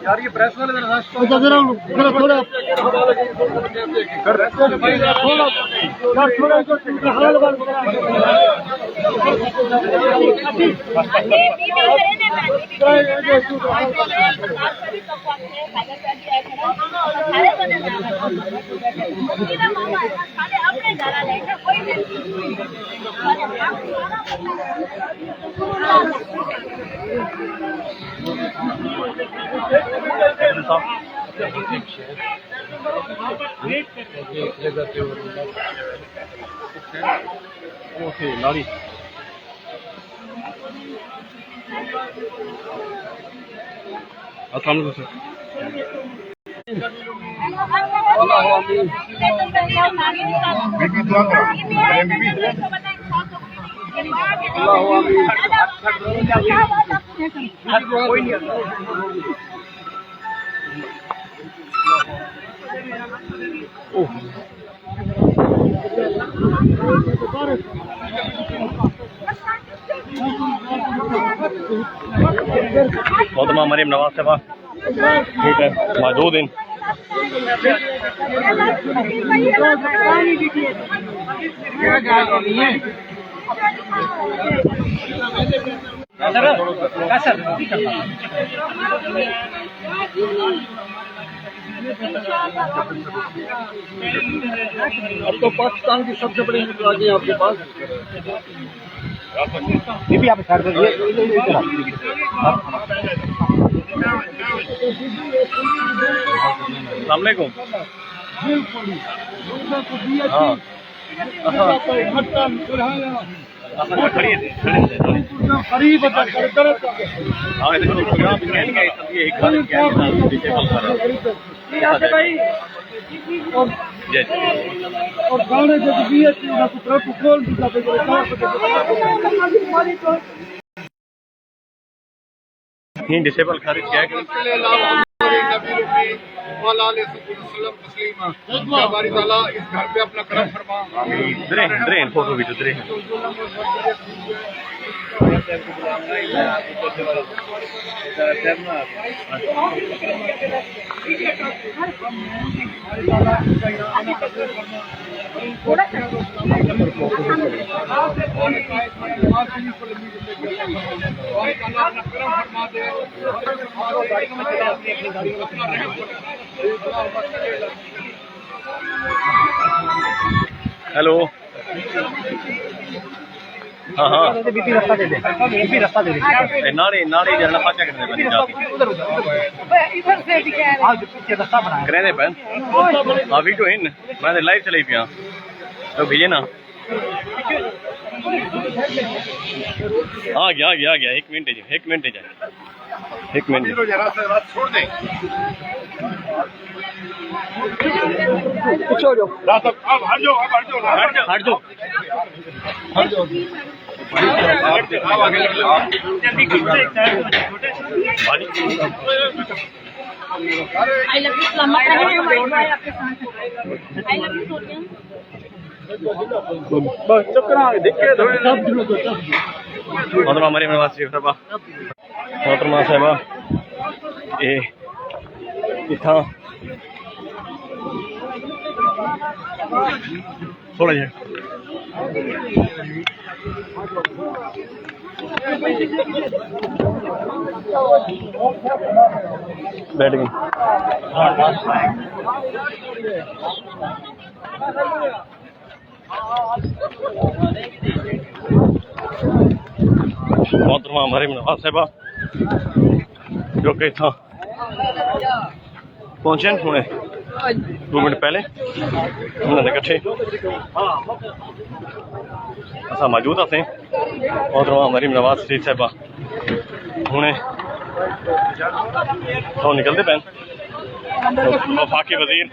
यार ये प्रेस वाले लाड़ी मोहतरमा मरीम नवाज साहबा ठीक है मौजूद हैं। अब तो पाकिस्तान की सबसे बड़ी न्यूज आ गई आपके पास। ये भी आप कर दीजिए। अस्सलाम वालेकुम। और गाने जो भी है खोल डिसेबल खारिज किया इस घर पे अपना करम फरमा। फोटो वीडियो हेलो हाँ हाँ रास्ता दे दे नाड़ी नाड़ी जरा पाचा करने बन जाती करने बन हाँ वीडियो इन मैं लाइव चलाई पिया तो भेजे ना आ गया 1 मिनट छोड़ दे हट जाओ मोहतरमा मरीम नवाज साहबा मोहतरमा साहबा ये इतना थोड़ा जी बैठ गई मोहतरमा मरीम नवाज साहबा जो कि था पहुंचे हुए 2 मिनट पहले उन्होंने इकट्ठे असा मौजूद थे मोहतरमा मरीम नवाज शरीफ साहबा हुणे तो निकलते पैन वफाकी वजीर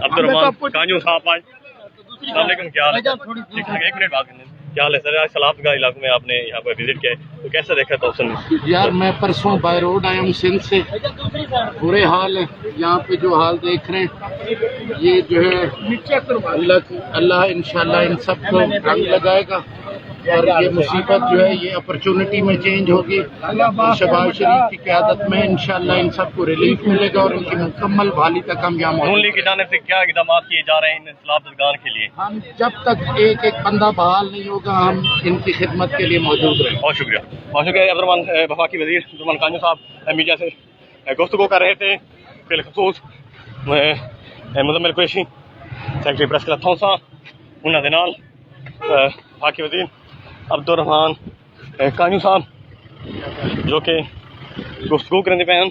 अब्दुर्रहमान कांजू साहब आज अस्सलाम वालेकुम क्या हाल है? ठीक ठाक 1 मिनट बात करने क्या हाल है सर? आज सलाफतगह इलाकों में आपने यहाँ पर विजिट किया है तो कैसा देखा था उसने? यार मैं परसों बाय रोड आया हूँ सिंध से, बुरे हाल है यहाँ पे जो हाल देख रहे हैं। ये जो है अल्लाह इंशाल्लाह इन सबको रंग लगाएगा और ये मुसीबत जो है ये अपॉर्चुनिटी में चेंज होगी। शहबाज शरीफ की क़यादत में इंशाल्लाह इन सबको रिलीफ मिलेगा और इनकी मुकम्मल बहाली तक हम यहाँ नून लीग की जानिब से क्या इक़दाम किए जा रहे हैं इन सलाबतगान के लिए? हम जब तक एक एक बंदा बहाल नहीं होगा हम इनकी खिदमत के लिए मौजूद रहें। बहुत शुक्रिया, बहुत शुक्रिया। अब्दुर्रहमान वफाकी वज़ीर अब्दुर्रहमान कांजू साहब मीडिया से गुफ्तगू कर रहे थे। बिलखसूस Muzammil Qureshi secretary press club थौसा उन्होंने नाल वफाकी वज़ीर अब्दुर्रहमान कांजू साहब जो कि गुफ्तगू करते पे हैं।